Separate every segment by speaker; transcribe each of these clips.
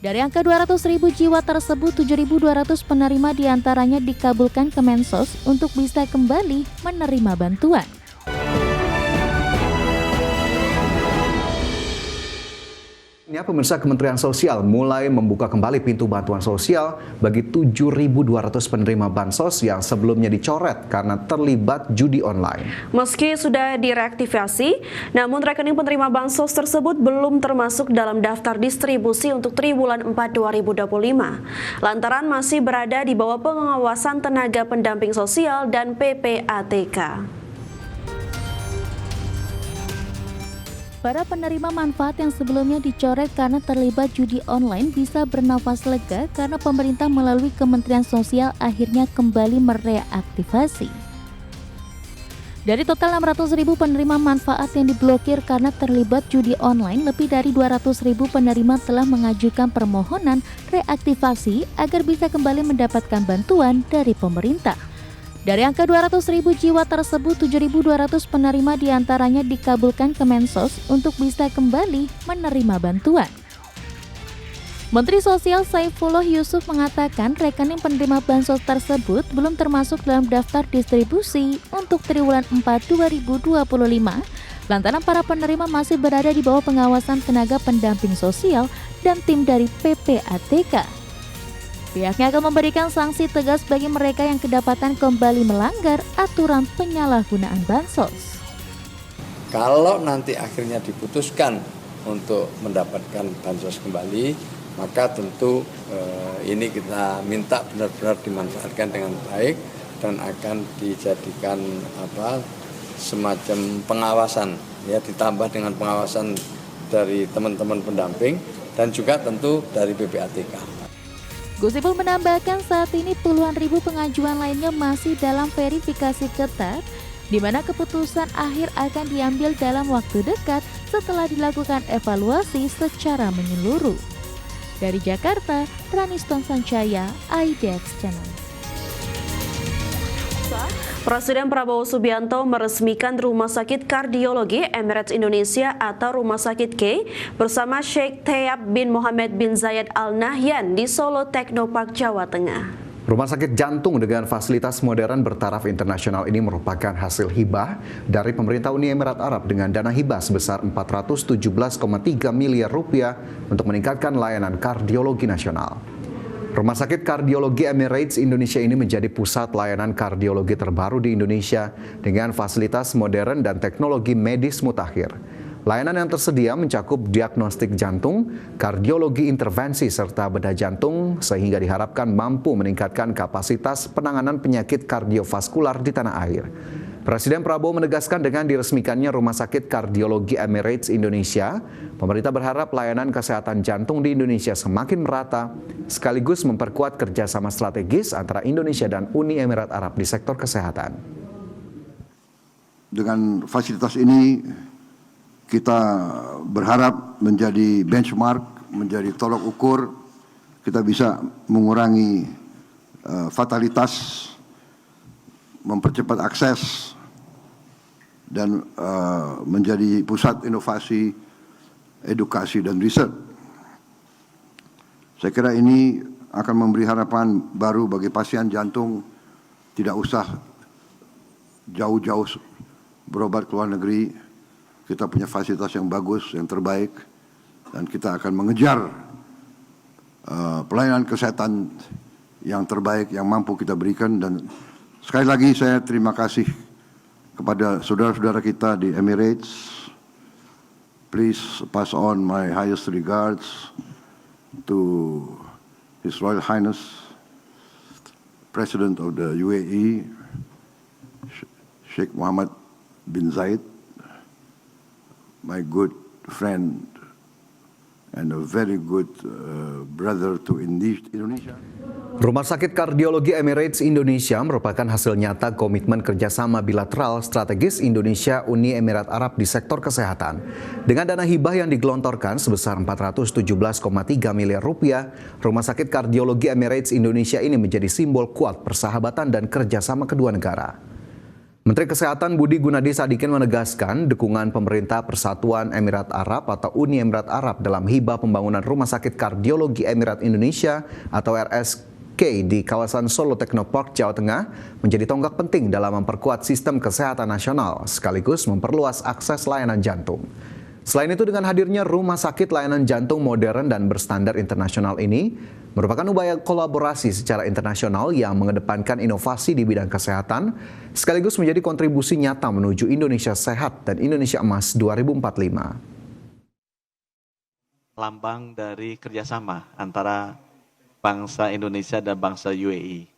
Speaker 1: Dari angka 200.000 jiwa tersebut, 7.200 penerima diantaranya dikabulkan Kemensos untuk bisa kembali menerima bantuan.
Speaker 2: Ya, pemirsa, Kementerian Sosial mulai membuka kembali pintu bantuan sosial bagi 7.200 penerima bansos yang sebelumnya dicoret karena terlibat judi online.
Speaker 3: Meski sudah direaktivasi, namun rekening penerima bansos tersebut belum termasuk dalam daftar distribusi untuk triwulan 4 2025. Lantaran masih berada di bawah pengawasan tenaga pendamping sosial dan PPATK.
Speaker 1: Para penerima manfaat yang sebelumnya dicoret karena terlibat judi online bisa bernafas lega karena pemerintah melalui Kementerian Sosial akhirnya kembali mereaktivasi. Dari total 600.000 penerima manfaat yang diblokir karena terlibat judi online, lebih dari 200.000 penerima telah mengajukan permohonan reaktivasi agar bisa kembali mendapatkan bantuan dari pemerintah. Dari angka 200.000 jiwa tersebut, 7.200 penerima diantaranya dikabulkan Kemensos untuk bisa kembali menerima bantuan. Menteri Sosial Saifullah Yusuf mengatakan rekening penerima bansos tersebut belum termasuk dalam daftar distribusi untuk triwulan 4 2025, lantaran para penerima masih berada di bawah pengawasan tenaga pendamping sosial dan tim dari PPATK. Pihaknya akan memberikan sanksi tegas bagi mereka yang kedapatan kembali melanggar aturan penyalahgunaan bansos.
Speaker 4: Kalau nanti akhirnya diputuskan untuk mendapatkan bansos kembali, maka tentu ini kita minta benar-benar dimanfaatkan dengan baik dan akan dijadikan semacam pengawasan, ya, ditambah dengan pengawasan dari teman-teman pendamping dan juga tentu dari PPATK.
Speaker 1: Gus Ipul menambahkan saat ini puluhan ribu pengajuan lainnya masih dalam verifikasi ketat, di mana keputusan akhir akan diambil dalam waktu dekat setelah dilakukan evaluasi secara menyeluruh. Dari Jakarta, Raniston Sancaya, IDX Channel.
Speaker 3: Presiden Prabowo Subianto meresmikan Rumah Sakit Kardiologi Emirates Indonesia atau Rumah Sakit K bersama Sheikh Thayab bin Mohammed bin Zayed Al Nahyan di Solo Teknopark, Jawa Tengah.
Speaker 2: Rumah sakit jantung dengan fasilitas modern bertaraf internasional ini merupakan hasil hibah dari pemerintah Uni Emirat Arab dengan dana hibah sebesar 417,3 miliar rupiah untuk meningkatkan layanan kardiologi nasional. Rumah Sakit Kardiologi Emirates Indonesia ini menjadi pusat layanan kardiologi terbaru di Indonesia dengan fasilitas modern dan teknologi medis mutakhir. Layanan yang tersedia mencakup diagnostik jantung, kardiologi intervensi, serta bedah jantung sehingga diharapkan mampu meningkatkan kapasitas penanganan penyakit kardiovaskular di tanah air. Presiden Prabowo menegaskan dengan diresmikannya Rumah Sakit Kardiologi Emirates Indonesia, pemerintah berharap layanan kesehatan jantung di Indonesia semakin merata, sekaligus memperkuat kerjasama strategis antara Indonesia dan Uni Emirat Arab di sektor kesehatan.
Speaker 5: Dengan fasilitas ini, kita berharap menjadi benchmark, menjadi tolok ukur, kita bisa mengurangi fatalitas, mempercepat akses, dan menjadi pusat inovasi, edukasi, dan riset. Saya kira ini akan memberi harapan baru bagi pasien jantung, tidak usah jauh-jauh berobat ke luar negeri. Kita punya fasilitas yang bagus, yang terbaik, dan kita akan mengejar pelayanan kesehatan yang terbaik yang mampu kita berikan. Dan sekali lagi saya terima kasih kepada saudara-saudara kita di Emirates. Please pass on my highest regards to His Royal Highness President of the UAE, Sheikh Mohammed bin Zayed, my good friend and a very good brother to Indonesia.
Speaker 2: Rumah Sakit Kardiologi Emirates Indonesia merupakan hasil nyata komitmen kerjasama bilateral strategis Indonesia-Uni Emirat Arab di sektor kesehatan. Dengan dana hibah yang digelontorkan sebesar 417,3 miliar rupiah, Rumah Sakit Kardiologi Emirates Indonesia ini menjadi simbol kuat persahabatan dan kerjasama kedua negara. Menteri Kesehatan Budi Gunadi Sadikin menegaskan dukungan pemerintah Persatuan Emirat Arab atau Uni Emirat Arab dalam hibah pembangunan Rumah Sakit Kardiologi Emirat Indonesia atau RSK di kawasan Solo Technopark, Jawa Tengah menjadi tonggak penting dalam memperkuat sistem kesehatan nasional sekaligus memperluas akses layanan jantung. Selain itu, dengan hadirnya rumah sakit layanan jantung modern dan berstandar internasional ini merupakan upaya kolaborasi secara internasional yang mengedepankan inovasi di bidang kesehatan sekaligus menjadi kontribusi nyata menuju Indonesia sehat dan Indonesia emas 2045.
Speaker 6: Lambang dari kerjasama antara bangsa Indonesia dan bangsa UAE.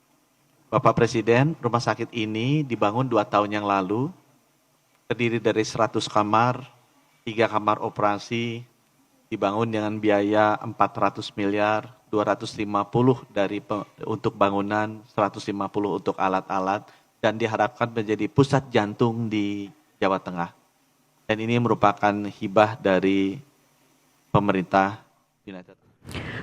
Speaker 6: Bapak Presiden, rumah sakit ini dibangun 2 tahun yang lalu, terdiri dari 100 kamar, 3 kamar operasi, dibangun dengan biaya 400 miliar, 250 untuk bangunan, 150 untuk alat-alat, dan diharapkan menjadi pusat jantung di Jawa Tengah. Dan ini merupakan hibah dari pemerintah United.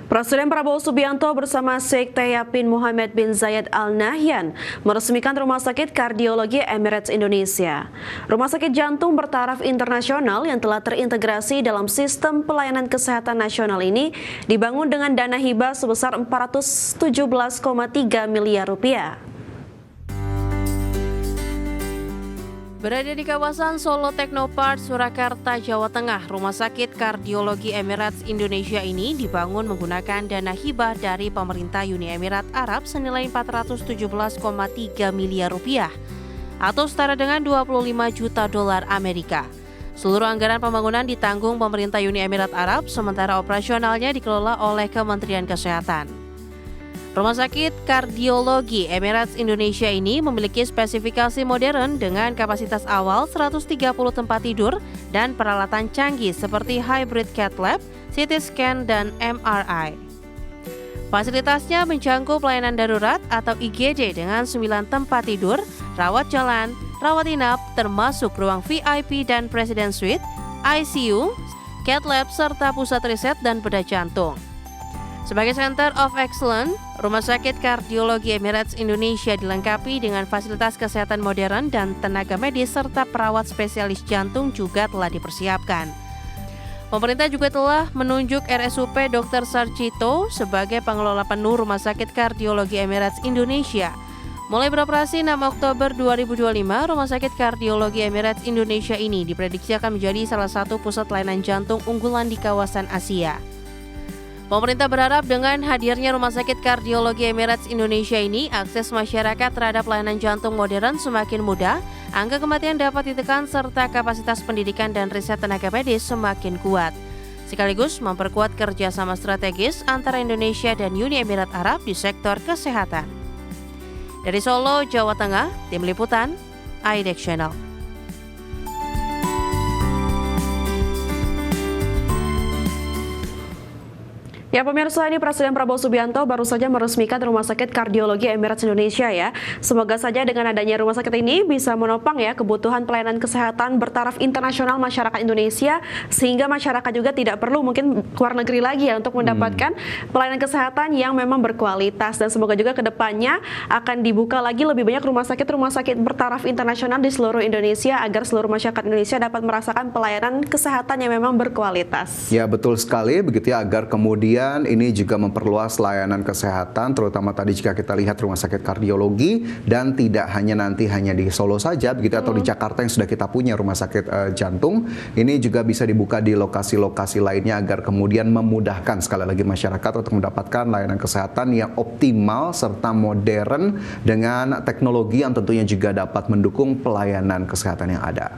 Speaker 3: Presiden Prabowo Subianto bersama Sheikh Tayyapin Mohammed bin Zayed Al Nahyan meresmikan Rumah Sakit Kardiologi Emirates Indonesia. Rumah sakit jantung bertaraf internasional yang telah terintegrasi dalam sistem pelayanan kesehatan nasional ini dibangun dengan dana hibah sebesar 417,3 miliar rupiah.
Speaker 7: Berada di kawasan Solo Technopark, Surakarta, Jawa Tengah, Rumah Sakit Kardiologi Emirates Indonesia ini dibangun menggunakan dana hibah dari pemerintah Uni Emirat Arab senilai 417,3 miliar rupiah atau setara dengan 25 juta dolar Amerika. Seluruh anggaran pembangunan ditanggung pemerintah Uni Emirat Arab, sementara operasionalnya dikelola oleh Kementerian Kesehatan. Rumah Sakit Kardiologi Emirates Indonesia ini memiliki spesifikasi modern dengan kapasitas awal 130 tempat tidur dan peralatan canggih seperti hybrid cath lab, CT scan, dan MRI. Fasilitasnya mencakup pelayanan darurat atau IGD dengan 9 tempat tidur, rawat jalan, rawat inap, termasuk ruang VIP dan Presiden Suite, ICU, cath lab, serta pusat riset dan bedah jantung. Sebagai Center of Excellence, Rumah Sakit Kardiologi Emirates Indonesia dilengkapi dengan fasilitas kesehatan modern dan tenaga medis serta perawat spesialis jantung juga telah dipersiapkan. Pemerintah juga telah menunjuk RSUP Dr. Sarjito sebagai pengelola penuh Rumah Sakit Kardiologi Emirates Indonesia. Mulai beroperasi 6 Oktober 2025, Rumah Sakit Kardiologi Emirates Indonesia ini diprediksi akan menjadi salah satu pusat layanan jantung unggulan di kawasan Asia. Pemerintah berharap dengan hadirnya Rumah Sakit Kardiologi Emirates Indonesia ini, akses masyarakat terhadap layanan jantung modern semakin mudah, angka kematian dapat ditekan, serta kapasitas pendidikan dan riset tenaga medis semakin kuat. Sekaligus memperkuat kerjasama strategis antara Indonesia dan Uni Emirat Arab di sektor kesehatan. Dari Solo, Jawa Tengah, Tim Liputan, IDEX Channel.
Speaker 3: Ya pemirsa, ini Presiden Prabowo Subianto baru saja meresmikan Rumah Sakit Kardiologi Emirates Indonesia ya. Semoga saja dengan adanya rumah sakit ini bisa menopang ya kebutuhan pelayanan kesehatan bertaraf internasional masyarakat Indonesia, sehingga masyarakat juga tidak perlu mungkin keluar negeri lagi ya untuk mendapatkan pelayanan kesehatan yang memang berkualitas. Dan semoga juga kedepannya akan dibuka lagi lebih banyak rumah sakit bertaraf internasional di seluruh Indonesia agar seluruh masyarakat Indonesia dapat merasakan pelayanan kesehatan yang memang berkualitas.
Speaker 2: Ya betul sekali, begitu ya, agar kemudian ini juga memperluas layanan kesehatan, terutama tadi jika kita lihat rumah sakit kardiologi, dan tidak hanya di Solo saja, begitu, atau di Jakarta yang sudah kita punya rumah sakit jantung, ini juga bisa dibuka di lokasi-lokasi lainnya agar kemudian memudahkan sekali lagi masyarakat untuk mendapatkan layanan kesehatan yang optimal serta modern dengan teknologi yang tentunya juga dapat mendukung pelayanan kesehatan yang ada.